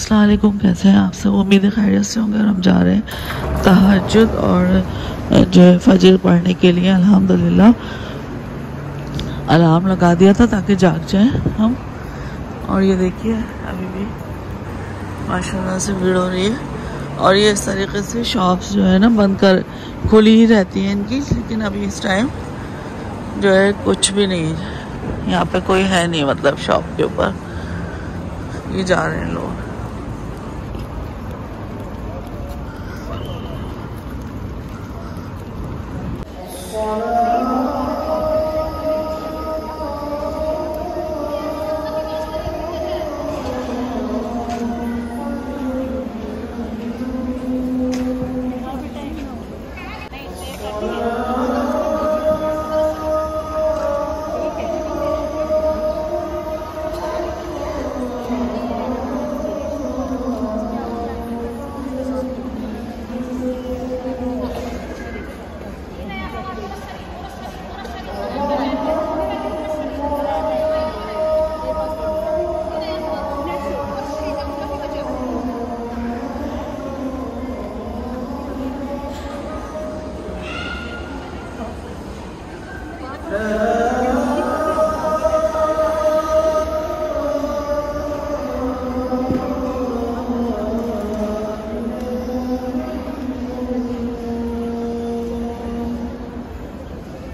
अस्सलाम वालेकुम, कैसे हैं आप सब। उम्मीद है खैरियत से होंगे। और हम जा रहे हैं तहज्जुद और जो है फजर पढ़ने के लिए। अल्हम्दुलिल्लाह अलार्म लगा दिया था ताकि जाग जाएं हम। और ये देखिए अभी भी माशाल्लाह से भीड़ हो रही है। और ये इस तरीके से शॉप्स जो है ना बंद कर खुली ही रहती हैं इनकी, लेकिन अभी इस टाइम जो है कुछ भी नहीं है यहाँ पे, कोई है नहीं मतलब शॉप के ऊपर। ये जा रहे हैं लोग।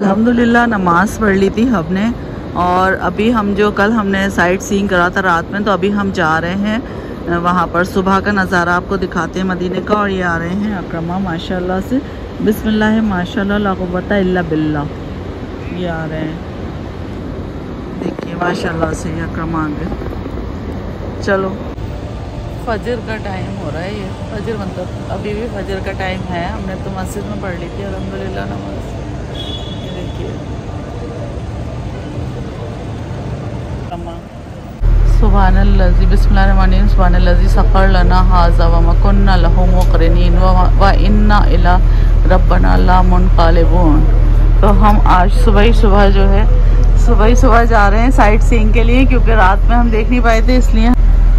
अल्हम्दुलिल्लाह नमाज पढ़ ली थी हमने। और अभी हम जो कल हमने साइट सीइंग करा था रात में, तो अभी हम जा रहे हैं वहाँ पर। सुबह का नज़ारा आपको दिखाते हैं मदीने का। और ये आ रहे हैं अकरमा माशाल्लाह से, बिस्मिल्लाह माशाल्लाह ला कुव्वता इल्ला बिल्लाह। ये आ रहे हैं, देखिए माशाल्लाह से ये अकरमा आ गए। चलो फजर का टाइम हो रहा है। ये फजर मतलब अभी भी फजर का टाइम है। हमने तो मस्जिद में पढ़ ली थी अल्हम्दुलिल्लाह नमाज। सुब्हानल्लाज़ी बिस्मिल्लाहिर्रहमानिर्रहीम सुब्हानल्लाज़ी सख़र लना हाज़ा व मा कुन्ना लहू मुक़रिनीन व इन्ना इला रब्बना लमुनक़लिबून। तो हम आज सुबह जो है सुबह जा रहे हैं साइट सीइंग के लिए, क्योंकि रात में हम देख नहीं पाए थे इसलिए।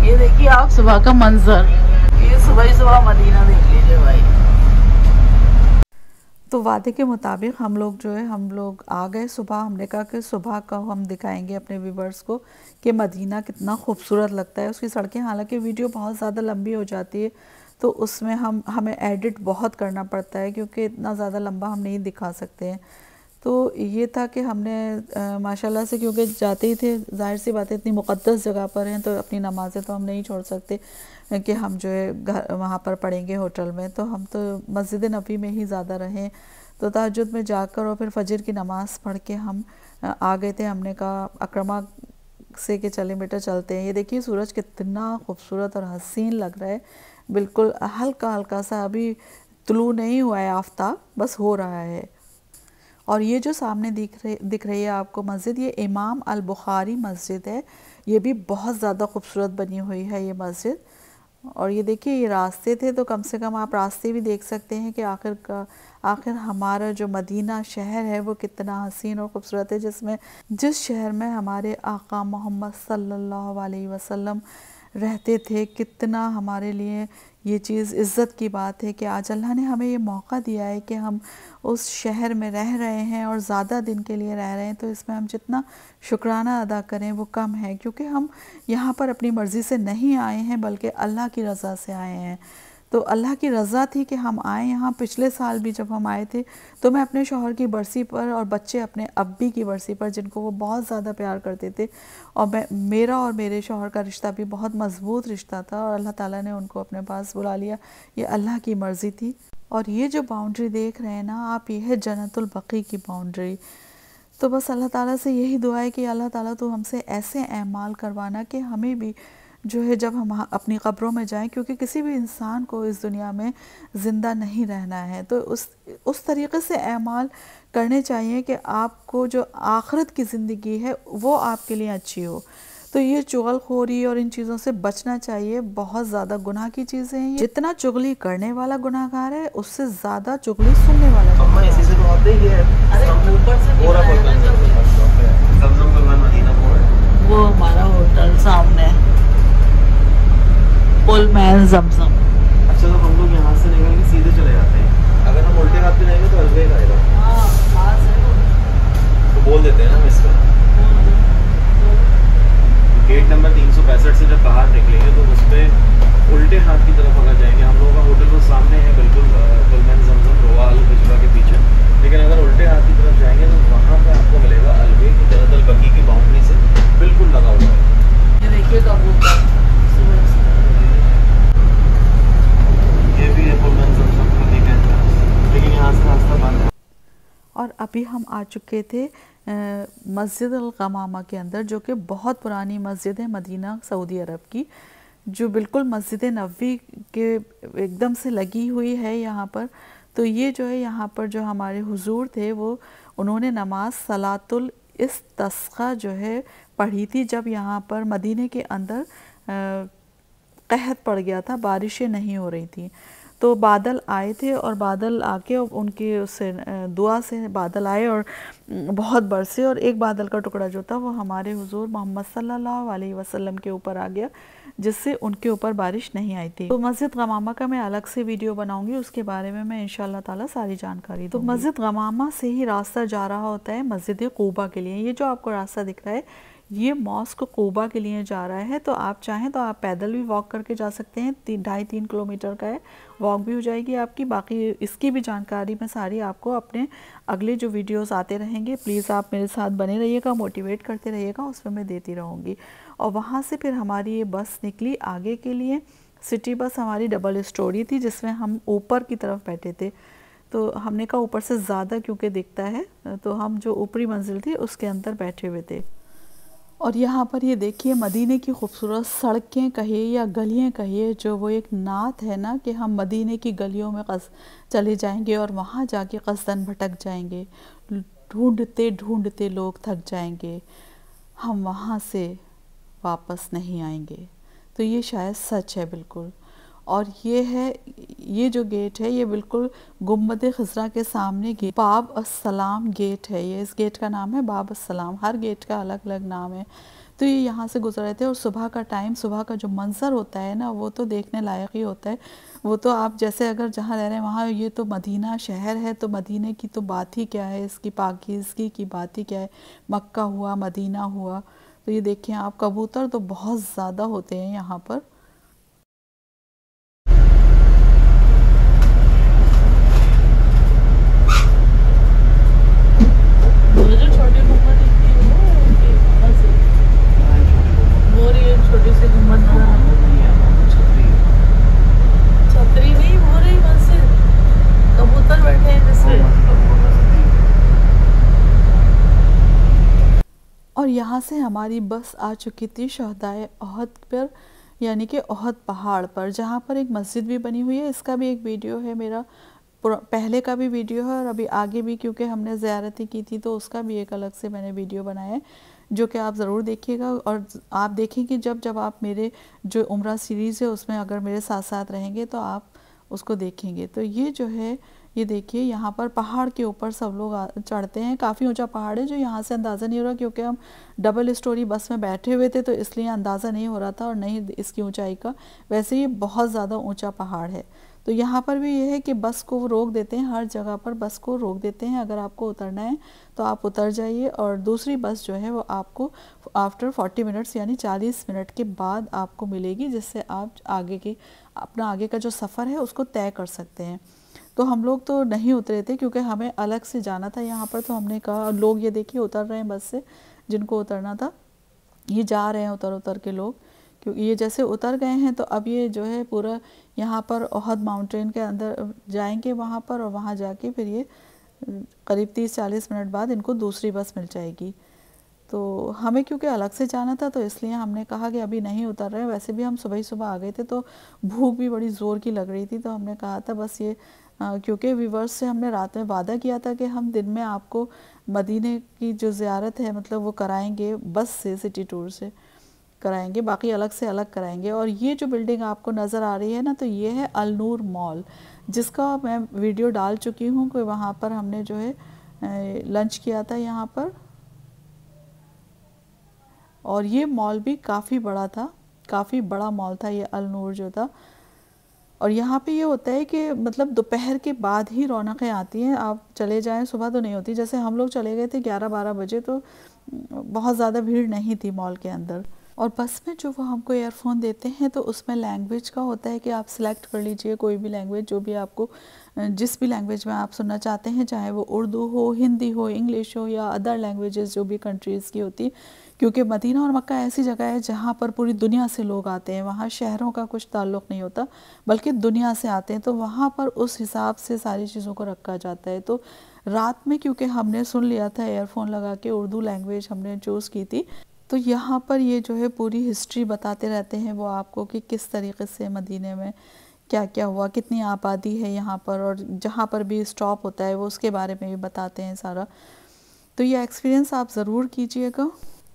ये देखिए आप सुबह का मंजर, ये सुबह मदीना देख लीजिए भाई। तो वादे के मुताबिक हम लोग आ गए सुबह। हमने कहा कि सुबह का हम दिखाएंगे अपने व्यूवर्स को कि मदीना कितना खूबसूरत लगता है। उसकी सड़कें, हालांकि वीडियो बहुत ज़्यादा लंबी हो जाती है तो उसमें हमें एडिट बहुत करना पड़ता है, क्योंकि इतना ज़्यादा लंबा हम नहीं दिखा सकते हैं। तो ये था कि हमने माशाल्लाह से, क्योंकि जाते ही थे, जाहिर सी बात है इतनी मुक़द्दस जगह पर हैं तो अपनी नमाज़ें तो हम नहीं छोड़ सकते कि हम जो है घर वहाँ पर पढ़ेंगे होटल में। तो हम तो मस्जिद नबी में ही ज़्यादा रहें। तो तहज्जुद में जाकर और फिर फजर की नमाज़ पढ़ के हम आ गए थे। हमने कहा अकरमा से कि चलें बेटा चलते हैं। ये देखिए सूरज कितना खूबसूरत और हसीन लग रहा है, बिल्कुल हल्का हल्का सा, अभी तुलू नहीं हुआ है आफ्ताब, बस हो रहा है। और ये जो सामने दिख रही है आपको मस्जिद, ये इमाम अल बुखारी मस्जिद है। ये भी बहुत ज़्यादा खूबसूरत बनी हुई है ये मस्जिद। और ये देखिए ये रास्ते थे, तो कम से कम आप रास्ते भी देख सकते हैं कि आखिर हमारा जो मदीना शहर है वो कितना हसीन और ख़ूबसूरत है, जिस शहर में हमारे आका मोहम्मद सल्लल्लाहु अलैहि वसल्लम रहते थे। कितना हमारे लिए ये चीज़ इज़्ज़त की बात है कि आज अल्लाह ने हमें ये मौका दिया है कि हम उस शहर में रह रहे हैं और ज़्यादा दिन के लिए रह रहे हैं। तो इसमें हम जितना शुक्राना अदा करें वो कम है, क्योंकि हम यहाँ पर अपनी मर्ज़ी से नहीं आए हैं बल्कि अल्लाह की रज़ा से आए हैं। तो अल्लाह की रज़ा थी कि हम आए यहाँ। पिछले साल भी जब हम आए थे तो मैं अपने शौहर की बरसी पर और बच्चे अपने अब्बी की बरसी पर, जिनको वो बहुत ज़्यादा प्यार करते थे, और मेरा और मेरे शौहर का रिश्ता भी बहुत मज़बूत रिश्ता था, और अल्लाह ताला ने उनको अपने पास बुला लिया। ये अल्लाह की मर्ज़ी थी। और ये जो बाउंड्री देख रहे हैं ना आप, ये है जन्नतुल बकी की बाउंड्री। तो बस अल्लाह ताला से यही दुआ है कि अल्लाह ताला तो हमसे ऐसे अमाल करवाना कि हमें भी जो है जब हम अपनी कब्रों में जाएं, क्योंकि किसी भी इंसान को इस दुनिया में ज़िंदा नहीं रहना है, तो उस तरीक़े से अमाल करने चाहिए कि आपको जो आखिरत की ज़िंदगी है वो आपके लिए अच्छी हो। तो ये चुगलखोरी और इन चीज़ों से बचना चाहिए। बहुत ज़्यादा गुनाह की चीज़ें हैं। जितना चुगली करने वाला गुनाहगार है, उससे ज़्यादा चुगली सुनने वाला गुनाहगार है। वो हमारा होटल सामने पुलमैन जमजम। अच्छा, तो हम लोग यहाँ से निकल के सीधे चले जाते हैं। अगर हम उल्टे हाथ पे जाएंगे तो अलवेग आएगा। हाँ, पास है तो बोल देते हैं ना इसका। गेट नंबर 365 से जब बाहर निकलेंगे तो उस पर उल्टे हाथ की तरफ अगर जाएंगे, हम लोगों का होटल वो सामने है बिल्कुल, पुलमैन जमजम रोवा अल हिजरा के पीछे। लेकिन अगर उल्टे हाथ की तरफ जाएंगे तो वहाँ पे आपको मिलेगा अलवेग, जनरल बकी की बाउंड्री से बिल्कुल लगा हुआ है। ये देखिए कबूतर, ये भी है पुलमैन जमजम का एक एंट्रेंस, लेकिन यहाँ से रास्ता बंद है। और अभी हम आ चुके थे मस्जिद अल गमामा के अंदर, जो कि बहुत पुरानी मस्जिद है मदीना सऊदी अरब की, जो बिल्कुल मस्जिद नबवी के एकदम से लगी हुई है यहाँ पर। तो ये जो है यहाँ पर जो हमारे हुजूर थे वो उन्होंने नमाज सलातुल इस्तिस्का जो है पढ़ी थी, जब यहाँ पर मदीने के अंदर कहत पड़ गया था, बारिशें नहीं हो रही थी। तो बादल आए थे और बादल आके उनके उससे दुआ से बादल आए और बहुत बरसे, और एक बादल का टुकड़ा जो था वो हमारे हुजूर मोहम्मद सल्लल्लाहु अलैहि वसल्लम के ऊपर आ गया, जिससे उनके ऊपर बारिश नहीं आई थी। तो मस्जिद गमामा का मैं अलग से वीडियो बनाऊंगी, उसके बारे में मैं इंशाल्लाह ताला सारी जानकारी दूंगी। तो मस्जिद गमामा से ही रास्ता जा रहा होता है मस्जिद क़ुबा के लिए। ये जो आपको रास्ता दिख रहा है ये मॉस्क क़ुबा के लिए जा रहा है। तो आप चाहें तो आप पैदल भी वॉक करके जा सकते हैं, 2.5-3 किलोमीटर का है, वॉक भी हो जाएगी आपकी। बाकी इसकी भी जानकारी मैं सारी आपको अपने अगले जो वीडियोस आते रहेंगे, प्लीज़ आप मेरे साथ बने रहिएगा, मोटिवेट करते रहिएगा, उसमें मैं देती रहूँगी। और वहाँ से फिर हमारी ये बस निकली आगे के लिए। सिटी बस हमारी डबल स्टोरी थी, जिसमें हम ऊपर की तरफ बैठे थे। तो हमने कहा ऊपर से ज़्यादा क्योंकि दिखता है, तो हम जो ऊपरी मंजिल थी उसके अंदर बैठे हुए थे। और यहाँ पर ये देखिए मदीने की खूबसूरत सड़कें कहिए या गलियाँ कहिए, जो वो एक नात है ना कि हम मदीने की गलियों में चले जाएंगे और वहाँ जाके कसदन भटक जाएंगे, ढूंढते ढूंढते लोग थक जाएंगे, हम वहाँ से वापस नहीं आएंगे। तो ये शायद सच है बिल्कुल। और ये है, ये जो गेट है ये बिल्कुल गुम्बद खिज़रा के सामने गेट, बाब अस्सलाम गेट है ये। इस गेट का नाम है बाब अस्सलाम, हर गेट का अलग अलग नाम है। तो ये यहाँ से गुजर रहे थे और सुबह का टाइम, सुबह का जो मंज़र होता है ना वो तो देखने लायक ही होता है। वो तो आप जैसे अगर जहाँ रह रहे हैं वहाँ, ये तो मदीना शहर है, तो मदीने की तो बात ही क्या है, इसकी पाकीज़गी की बात ही क्या है। मक्का हुआ, मदीना हुआ। तो ये देखिए आप, कबूतर तो बहुत ज़्यादा होते हैं यहाँ पर। छोटी सी गुम्बद छतरी नहीं हो रही, मस्जिद कबूतर बैठे हैं जिसमें। और यहाँ से हमारी बस आ चुकी थी शहदाए ओहद पर, यानी कि ओहद पहाड़ पर, जहाँ पर एक मस्जिद भी बनी हुई है। इसका भी एक वीडियो है मेरा, पहले का भी वीडियो है और अभी आगे भी, क्योंकि हमने ज़ियारत ही की थी तो उसका भी एक अलग से मैंने वीडियो बनाया है, जो कि आप ज़रूर देखिएगा। और आप देखेंगे जब आप मेरे जो उम्रा सीरीज़ है उसमें अगर मेरे साथ साथ रहेंगे तो आप उसको देखेंगे। तो ये जो है, ये देखिए यहाँ पर पहाड़ के ऊपर सब लोग चढ़ते हैं। काफ़ी ऊंचा पहाड़ है, जो यहाँ से अंदाज़ा नहीं हो रहा, क्योंकि हम डबल स्टोरी बस में बैठे हुए थे तो इसलिए अंदाज़ा नहीं हो रहा था और नहीं इसकी ऊंचाई का। वैसे ये बहुत ज़्यादा ऊंचा पहाड़ है। तो यहाँ पर भी ये है कि बस को रोक देते हैं, हर जगह पर बस को रोक देते हैं। अगर आपको उतरना है तो आप उतर जाइए, और दूसरी बस जो है वो आपको आफ्टर 40 मिनट्स यानी 40 मिनट के बाद आपको मिलेगी, जिससे आप अपना आगे का जो सफ़र है उसको तय कर सकते हैं। तो हम लोग तो नहीं उतरे थे क्योंकि हमें अलग से जाना था यहाँ पर। तो हमने कहा, लोग ये देखिए उतर रहे हैं बस से, जिनको उतरना था ये जा रहे हैं उतर के लोग, क्योंकि ये जैसे उतर गए हैं तो अब ये जो है पूरा यहाँ पर ओहद माउंटेन के अंदर जाएंगे वहाँ पर, और वहाँ जाके फिर ये करीब 30-40 मिनट बाद इनको दूसरी बस मिल जाएगी। तो हमें क्योंकि अलग से जाना था तो इसलिए हमने कहा कि अभी नहीं उतर रहे हैं। वैसे भी हम सुबह ही सुबह आ गए थे तो भूख भी बड़ी ज़ोर की लग रही थी, तो हमने कहा था बस ये क्योंकि व्यूवर्स से हमने रात में वादा किया था कि हम दिन में आपको मदीने की जो ज़ियारत है मतलब वो कराएंगे, बस से सिटी टूर से कराएंगे, बाकी अलग से अलग कराएंगे। और ये जो बिल्डिंग आपको नज़र आ रही है ना, तो ये है अल नूर मॉल, जिसका मैं वीडियो डाल चुकी हूँ कि वहाँ पर हमने जो है लंच किया था यहाँ पर। और ये मॉल भी काफ़ी बड़ा था, काफ़ी बड़ा मॉल था ये अल नूर जो था। और यहाँ पे ये होता है कि मतलब दोपहर के बाद ही रौनकें आती हैं, आप चले जाएं सुबह तो नहीं होती। जैसे हम लोग चले गए थे 11-12 बजे तो बहुत ज़्यादा भीड़ नहीं थी मॉल के अंदर। और बस में जो वो हमको ईयरफोन देते हैं तो उसमें लैंग्वेज का होता है कि आप सिलेक्ट कर लीजिए कोई भी लैंग्वेज, जो भी आपको जिस भी लैंग्वेज में आप सुनना चाहते हैं, चाहे वो उर्दू हो, हिंदी हो, इंग्लिश हो या अदर लैंग्वेजेस जो भी कंट्रीज़ की होती है। क्योंकि मदीना और मक्का ऐसी जगह है जहाँ पर पूरी दुनिया से लोग आते हैं, वहाँ शहरों का कुछ ताल्लुक़ नहीं होता बल्कि दुनिया से आते हैं, तो वहाँ पर उस हिसाब से सारी चीज़ों को रखा जाता है। तो रात में क्योंकि हमने सुन लिया था ईयरफोन लगा के, उर्दू लैंग्वेज हमने चूज़ की थी, तो यहाँ पर ये जो है पूरी हिस्ट्री बताते रहते हैं वो आपको कि किस तरीके से मदीने में क्या क्या हुआ, कितनी आबादी है यहाँ पर, और जहाँ पर भी स्टॉप होता है वो उसके बारे में भी बताते हैं सारा। तो ये एक्सपीरियंस आप ज़रूर कीजिएगा।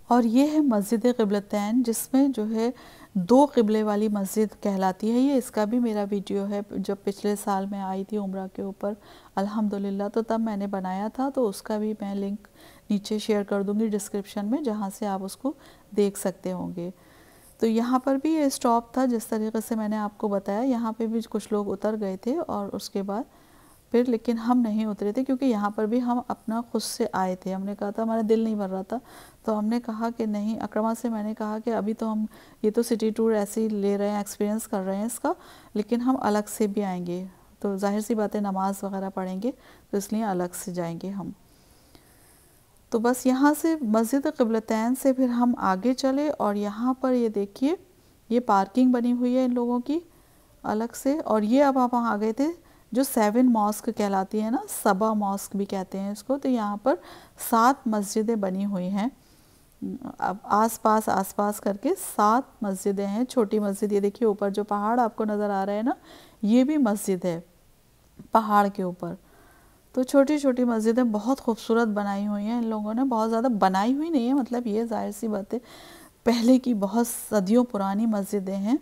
और ये है मस्जिद क़िबलतैन, जिसमें जो है 2 क़िबले वाली मस्जिद कहलाती है ये। इसका भी मेरा वीडियो है, जब पिछले साल मैं आई थी उम्रा के ऊपर अल्हम्दुलिल्लाह, तो तब मैंने बनाया था, तो उसका भी मैं लिंक नीचे शेयर कर दूँगी डिस्क्रिप्शन में, जहाँ से आप उसको देख सकते होंगे। तो यहाँ पर भी ये स्टॉप था जिस तरीके से मैंने आपको बताया, यहाँ पे भी कुछ लोग उतर गए थे और उसके बाद फिर, लेकिन हम नहीं उतरे थे क्योंकि यहाँ पर भी हम अपना खुद से आए थे। हमने कहा था, हमारा दिल नहीं भर रहा था, तो हमने कहा कि नहीं, अकरमा से मैंने कहा कि अभी तो हम ये तो सिटी टूर ऐसे ही ले रहे हैं, एक्सपीरियंस कर रहे हैं इसका, लेकिन हम अलग से भी आएंगे, तो जाहिर सी बात है नमाज वगैरह पढ़ेंगे, तो इसलिए अलग से जाएंगे हम। तो बस यहाँ से मस्जिद क़िबलतैन से फिर हम आगे चले, और यहाँ पर ये देखिए ये पार्किंग बनी हुई है इन लोगों की अलग से। और ये अब आप वहाँ आ गए थे जो 7 मॉस्क कहलाती है ना, सबा मॉस्क भी कहते हैं इसको। तो यहाँ पर 7 मस्जिदें बनी हुई हैं, अब आस पास करके 7 मस्जिदें हैं। छोटी मस्जिद ये देखिए ऊपर जो पहाड़ आपको नज़र आ रहा है ना, ये भी मस्जिद है पहाड़ के ऊपर। तो छोटी छोटी मस्जिदें बहुत खूबसूरत बनाई हुई हैं इन लोगों ने, बहुत ज़्यादा बनाई हुई नहीं है, मतलब ये जाहिर सी बात है पहले की बहुत सदियों पुरानी मस्जिदें हैं।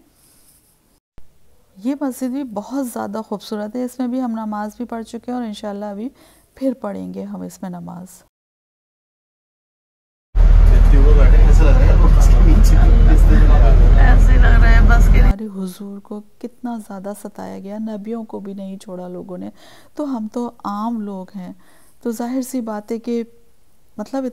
ये मस्जिद भी बहुत ज़्यादा खूबसूरत है, इसमें भी हम नमाज भी पढ़ चुके हैं और इंशाल्लाह अभी फिर पढ़ेंगे हम इसमें नमाज। ऐसे लग रहा है बस के हमारे हुजूर को कितना ज़्यादा सताया गया, नबियों को भी नहीं छोड़ा लोगों ने, तो हम तो आम लोग हैं, तो जाहिर सी बात है कि मतलब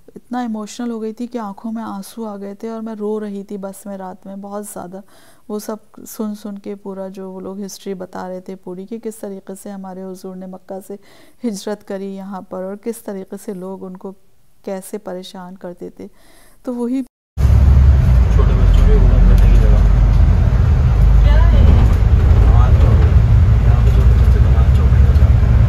इतना इमोशनल हो गई थी कि आंखों में आंसू आ गए थे, और मैं रो रही थी बस में रात में बहुत ज़्यादा, वो सब सुन के पूरा जो वो लोग हिस्ट्री बता रहे थे पूरी, कि किस तरीके से हमारे हुजूर ने मक्का से हिजरत करी यहाँ पर, और किस तरीके से लोग उनको कैसे परेशान करते थे। तो वही छोटे बच्चों के घूमने बैठने की जगह क्या है, नमाज चौक है यहाँ पे, छोटे बच्चे नमाज चौक में जाते हैं।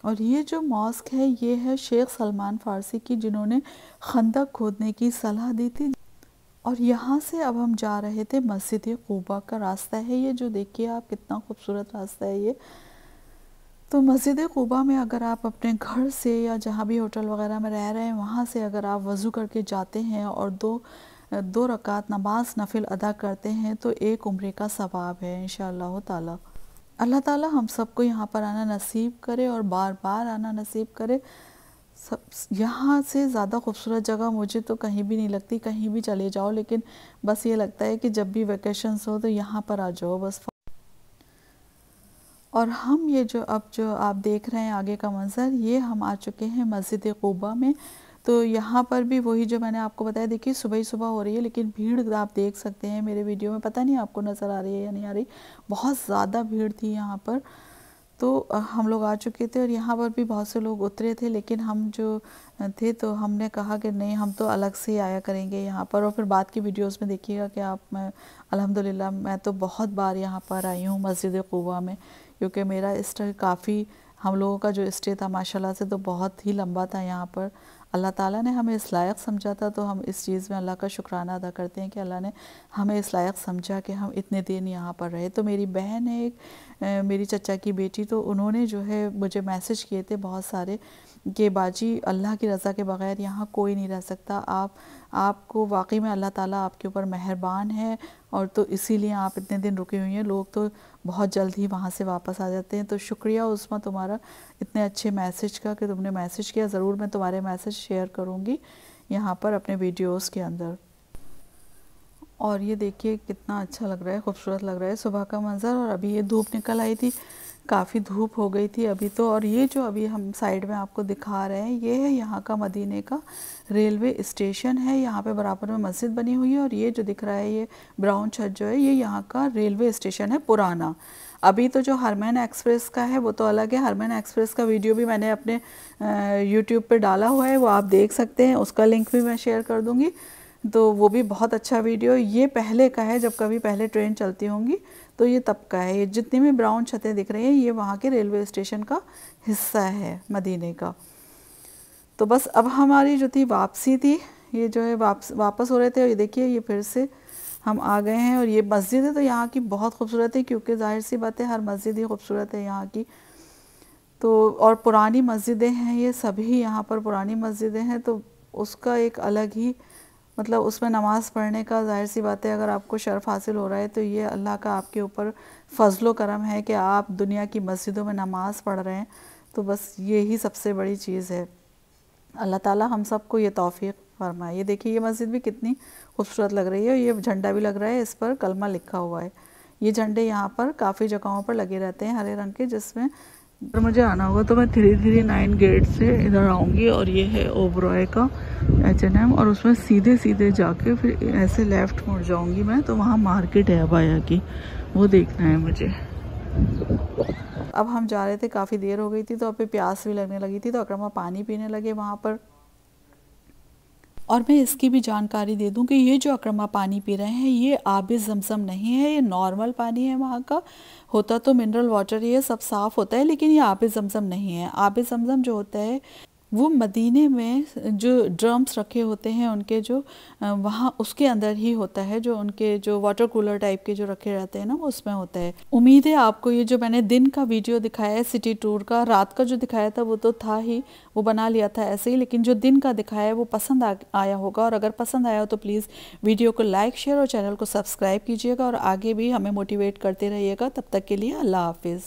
और ये जो मॉस्क है ये है शेख सलमान फ़ारसी की, जिन्होंने खंदक खोदने की सलाह दी थी। और यहाँ से अब हम जा रहे थे मस्जिद क़ुबा का रास्ता है ये, जो देखिए आप कितना खूबसूरत रास्ता है ये। तो मस्जिद क़ुबा में अगर आप अपने घर से या जहाँ भी होटल वगैरह में रह रहे हैं वहाँ से अगर आप वज़ू करके जाते हैं और दो रकात नमाज नफिल अदा करते हैं, तो 1 उम्रे का सवाब है इंशाअल्लाह ताला। अल्लाह ताला हम सबको यहाँ पर आना नसीब करे और बार बार आना नसीब करे। सब यहाँ से ज़्यादा खूबसूरत जगह मुझे तो कहीं भी नहीं लगती, कहीं भी चले जाओ, लेकिन बस ये लगता है कि जब भी वेकेशंस हो तो यहाँ पर आ जाओ बस। और हम ये जो आप देख रहे हैं आगे का मंज़र, ये हम आ चुके हैं मस्जिद क़ुबा में। तो यहाँ पर भी वही जो मैंने आपको बताया, देखिए सुबह ही सुबह हो रही है, लेकिन भीड़ आप देख सकते हैं मेरे वीडियो में, पता नहीं आपको नज़र आ रही है या नहीं आ रही, बहुत ज़्यादा भीड़ थी यहाँ पर। तो हम लोग आ चुके थे और यहाँ पर भी बहुत से लोग उतरे थे, लेकिन हम जो थे तो हमने कहा कि नहीं, हम तो अलग से ही आया करेंगे यहाँ पर। और फिर बाद की वीडियोस में देखिएगा कि मैं अल्हम्दुलिल्लाह मैं तो बहुत बार यहाँ पर आई हूँ मस्जिद क़ुबा में, क्योंकि मेरा स्टे काफ़ी, हम लोगों का जो स्टे था माशाल्लाह से तो बहुत ही लंबा था यहाँ पर। अल्लाह ताला ने हमें इस लायक समझा था, तो हम इस चीज़ में अल्लाह का शुक्राना अदा करते हैं कि अल्लाह ने हमें इस लायक समझा कि हम इतने दिन यहाँ पर रहे। तो मेरी बहन है एक, मेरी चचा की बेटी, तो उन्होंने जो है मुझे मैसेज किए थे बहुत सारे कि बाजी अल्लाह की रज़ा के बग़ैर यहाँ कोई नहीं रह सकता। आपको वाकई में अल्लाह ताला आपके ऊपर मेहरबान है, और तो इसीलिए आप इतने दिन रुके हुई हैं। लोग तो बहुत जल्द ही वहाँ से वापस आ जाते हैं। तो शुक्रिया उस्मा तुम्हारा इतने अच्छे मैसेज का कि तुमने मैसेज किया। ज़रूर मैं तुम्हारे मैसेज शेयर करूँगी यहाँ पर अपने वीडियोज़ के अंदर। और ये देखिए कितना अच्छा लग रहा है, खूबसूरत लग रहा है सुबह का मंज़र। और अभी ये धूप निकल आई थी, काफ़ी धूप हो गई थी अभी तो। और ये जो अभी हम साइड में आपको दिखा रहे हैं, ये है यहाँ का मदीने का रेलवे स्टेशन है। यहाँ पे बराबर में मस्जिद बनी हुई है, और ये जो दिख रहा है ये ब्राउन छत जो है, ये यहाँ का रेलवे स्टेशन है पुराना। अभी तो जो हरमैन एक्सप्रेस का है वो तो अलग है। हरमैन एक्सप्रेस का वीडियो भी मैंने अपने यूट्यूब पे डाला हुआ है, वो आप देख सकते हैं, उसका लिंक भी मैं शेयर कर दूँगी। तो वो भी बहुत अच्छा वीडियो। ये पहले का है, जब कभी पहले ट्रेन चलती होंगी तो ये तब का है। ये जितनी भी ब्राउन छतें दिख रही हैं ये वहाँ के रेलवे स्टेशन का हिस्सा है मदीने का। तो बस अब हमारी जो थी वापसी थी, ये जो है वापस हो रहे थे। और ये देखिए ये फिर से हम आ गए हैं। और ये मस्जिद है तो यहाँ की बहुत खूबसूरत है, क्योंकि जाहिर सी बात है हर मस्जिद ही खूबसूरत है यहाँ की। तो और पुरानी मस्जिदें हैं ये सभी, यहाँ पर पुरानी मस्जिदें हैं, तो उसका एक अलग ही मतलब उसमें नमाज़ पढ़ने का जाहिर सी बात है अगर आपको शर्फ हासिल हो रहा है तो ये अल्लाह का आपके ऊपर फ़ज़्ल करम है कि आप दुनिया की मस्जिदों में नमाज़ पढ़ रहे हैं। तो बस यही सबसे बड़ी चीज़ है। अल्लाह ताला हम सबको ये तौफ़ीक़ फरमाए। ये देखिए ये मस्जिद भी कितनी खूबसूरत लग रही है। ये झंडा भी लग रहा है, इस पर कलमा लिखा हुआ है। ये झंडे यहाँ पर काफ़ी जगहों पर लगे रहते हैं हरे रंग के, जिसमें अगर मुझे आना होगा तो मैं 339 गेट से इधर आऊँगी। और ये है ओबरॉय का H&M, और उसमें सीधे सीधे जाके फिर ऐसे लेफ़्ट मुड़ जाऊँगी मैं, तो वहाँ मार्केट है अबाया की, वो देखना है मुझे। अब हम जा रहे थे, काफ़ी देर हो गई थी, तो अब प्यास भी लगने लगी थी, तो अकरमा पानी पीने लगे वहाँ पर। और मैं इसकी भी जानकारी दे दूं कि ये जो अकरमा पानी पी रहे हैं ये आबे ज़मज़म नहीं है, ये नॉर्मल पानी है वहाँ का। होता तो मिनरल वाटर ये सब साफ़ होता है, लेकिन ये आबे ज़मज़म नहीं है। आबे ज़मज़म जो होता है वो मदीने में जो ड्रम्स रखे होते हैं उनके जो वहाँ उसके अंदर ही होता है, जो उनके जो वाटर कूलर टाइप के जो रखे रहते हैं ना, वो उसमें होता है। उम्मीद है आपको ये जो मैंने दिन का वीडियो दिखाया है सिटी टूर का, रात का जो दिखाया था वो तो था ही, वो बना लिया था ऐसे ही, लेकिन जो दिन का दिखाया है वो पसंद आया होगा। और अगर पसंद आया हो तो प्लीज़ वीडियो को लाइक शेयर और चैनल को सब्सक्राइब कीजिएगा, और आगे भी हमें मोटिवेट करते रहिएगा। तब तक के लिए अल्लाह हाफिज़।